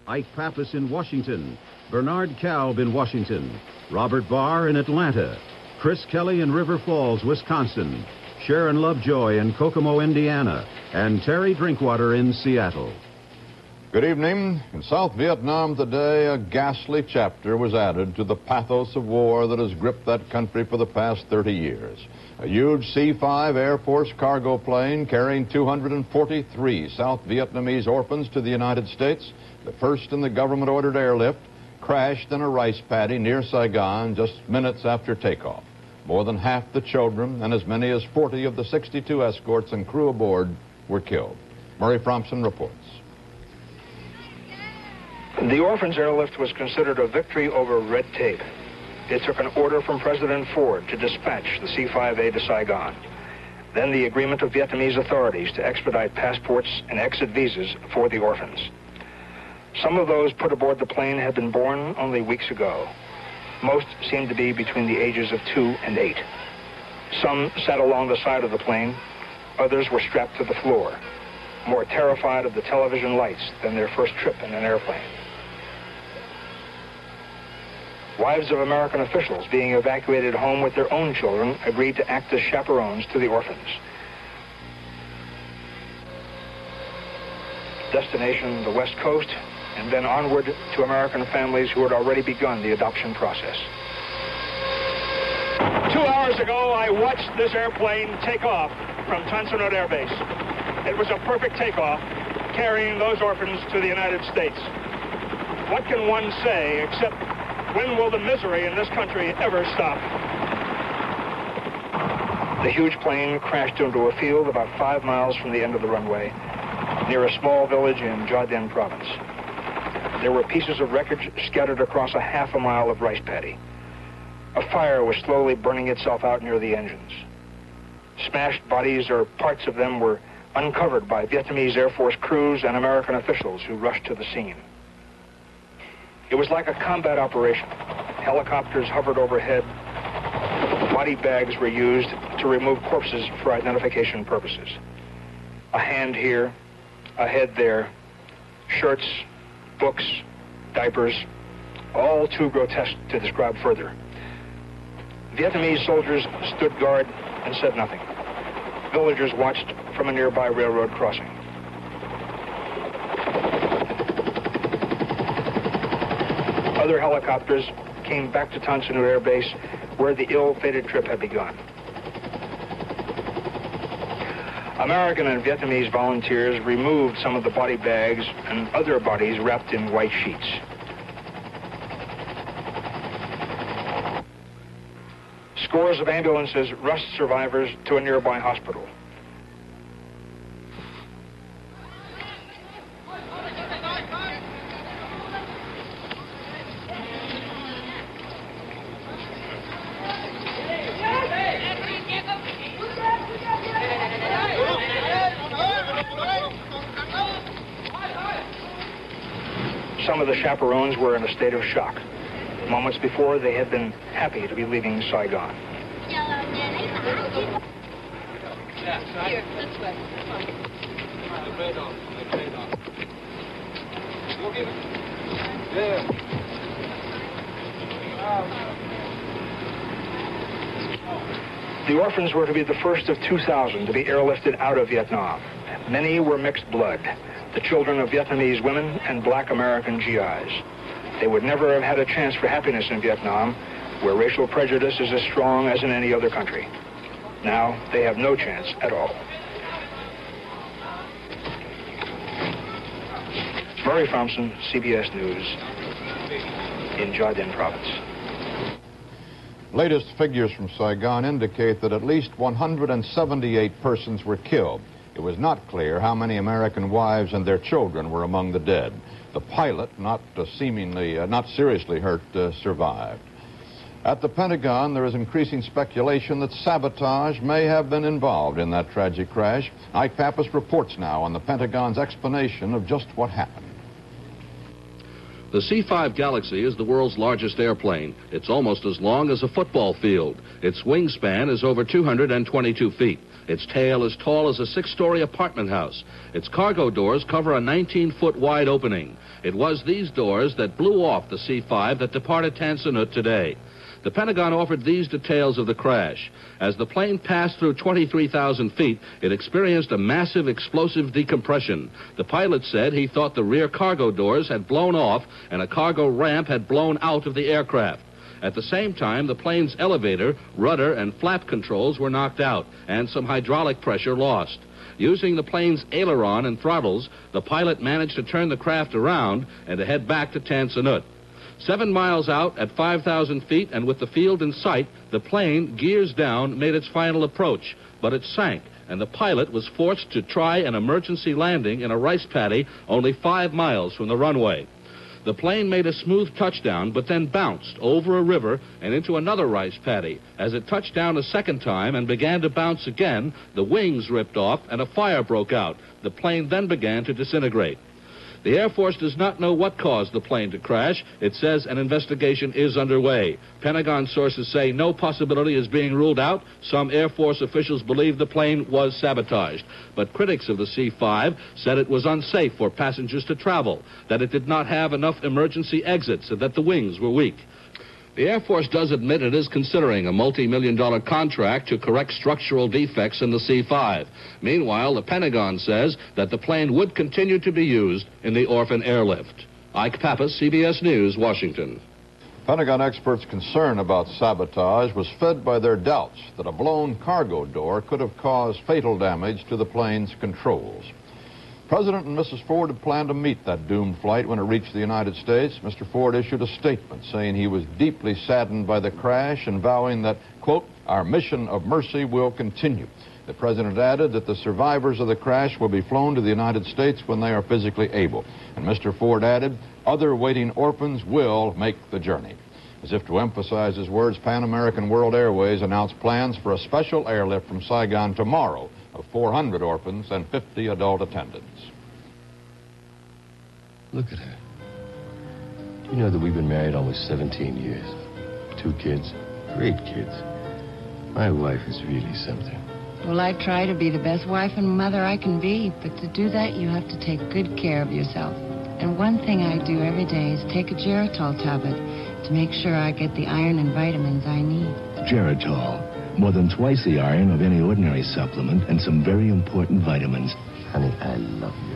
Ike Pappas in Washington, Bernard Kalb in Washington, Robert Barr in Atlanta, Chris Kelly in River Falls, Wisconsin, Sharon Lovejoy in Kokomo, Indiana, and Terry Drinkwater in Seattle. Good evening. In South Vietnam today, a ghastly chapter was added to the pathos of war that has gripped that country for the past 30 years. A huge C5 Air Force cargo plane carrying 243 South Vietnamese orphans to the United States, the first in the government-ordered airlift, crashed in a rice paddy near Saigon just minutes after takeoff. More than half the children and as many as 40 of the 62 escorts and crew aboard were killed. Murray Fromson reports. The orphans airlift was considered a victory over red tape. It took an order from President Ford to dispatch the C5A to Saigon. Then the agreement of Vietnamese authorities to expedite passports and exit visas for the orphans. Some of those put aboard the plane had been born only weeks ago. Most seemed to be between the ages of 2 and 8. Some sat along the side of the plane. Others were strapped to the floor, more terrified of the television lights than their first trip in an airplane. Wives of American officials being evacuated home with their own children agreed to act as chaperones to the orphans. Destination, the West Coast, and then onward to American families who had already begun the adoption process. 2 hours ago, I watched this airplane take off from Tan Son Nhut Air Base. It was a perfect takeoff, carrying those orphans to the United States. What can one say except, when will the misery in this country ever stop? The huge plane crashed into a field about 5 miles from the end of the runway, near a small village in Gia Dinh province. There were pieces of wreckage scattered across a half a mile of rice paddy. A fire was slowly burning itself out near the engines. Smashed bodies or parts of them were uncovered by Vietnamese Air Force crews and American officials who rushed to the scene. It was like a combat operation. Helicopters hovered overhead. Body bags were used to remove corpses for identification purposes. A hand here, a head there, shirts, books, diapers, all too grotesque to describe further. Vietnamese soldiers stood guard and said nothing. Villagers watched from a nearby railroad crossing. Other helicopters came back to Tan Son Nhut Air Base, where the ill-fated trip had begun. American and Vietnamese volunteers removed some of the body bags and other bodies wrapped in white sheets. Scores of ambulances rushed survivors to a nearby hospital. Some of the chaperones were in a state of shock. Moments before, they had been happy to be leaving Saigon. Here, this way. The orphans were to be the first of 2,000 to be airlifted out of Vietnam. Many were mixed blood, the children of Vietnamese women and black American GIs. They would never have had a chance for happiness in Vietnam, where racial prejudice is as strong as in any other country. Now, they have no chance at all. Murray Fromson, CBS News, in Gia Dinh province. Latest figures from Saigon indicate that at least 178 persons were killed. It was not clear how many American wives and their children were among the dead. The pilot, not seriously hurt, survived. At the Pentagon, there is increasing speculation that sabotage may have been involved in that tragic crash. Ike Pappas reports now on the Pentagon's explanation of just what happened. The C5 Galaxy is the world's largest airplane. It's almost as long as a football field. Its wingspan is over 222 feet. Its tail is tall as a 6-story apartment house. Its cargo doors cover a 19-foot wide opening. It was these doors that blew off the C5 that departed Tansanut today. The Pentagon offered these details of the crash. As the plane passed through 23,000 feet, it experienced a massive explosive decompression. The pilot said he thought the rear cargo doors had blown off and a cargo ramp had blown out of the aircraft. At the same time, the plane's elevator, rudder, and flap controls were knocked out and some hydraulic pressure lost. Using the plane's aileron and throttles, the pilot managed to turn the craft around and to head back to Tansanut. 7 miles out at 5,000 feet and with the field in sight, the plane, gears down, made its final approach. But it sank, and the pilot was forced to try an emergency landing in a rice paddy only 5 miles from the runway. The plane made a smooth touchdown, but then bounced over a river and into another rice paddy. As it touched down a second time and began to bounce again, the wings ripped off and a fire broke out. The plane then began to disintegrate. The Air Force does not know what caused the plane to crash. It says an investigation is underway. Pentagon sources say no possibility is being ruled out. Some Air Force officials believe the plane was sabotaged. But critics of the C-5 said it was unsafe for passengers to travel, that it did not have enough emergency exits, and that the wings were weak. The Air Force does admit it is considering a multi-million-dollar contract to correct structural defects in the C-5. Meanwhile, the Pentagon says that the plane would continue to be used in the orphan airlift. Ike Pappas, CBS News, Washington. Pentagon experts' concern about sabotage was fed by their doubts that a blown cargo door could have caused fatal damage to the plane's controls. President and Mrs. Ford had planned to meet that doomed flight when it reached the United States. Mr. Ford issued a statement saying he was deeply saddened by the crash and vowing that, quote, our mission of mercy will continue. The president added that the survivors of the crash will be flown to the United States when they are physically able. And Mr. Ford added, other waiting orphans will make the journey. As if to emphasize his words, American World Airways announced plans for a special airlift from Saigon tomorrow of 400 orphans and 50 adult attendants. Look at her. Do you know that we've been married almost 17 years? 2 kids, great kids. My wife is really something. Well, I try to be the best wife and mother I can be, but to do that, you have to take good care of yourself. And one thing I do every day is take a Geritol tablet to make sure I get the iron and vitamins I need. Geritol, more than twice the iron of any ordinary supplement and some very important vitamins. Honey, I love you.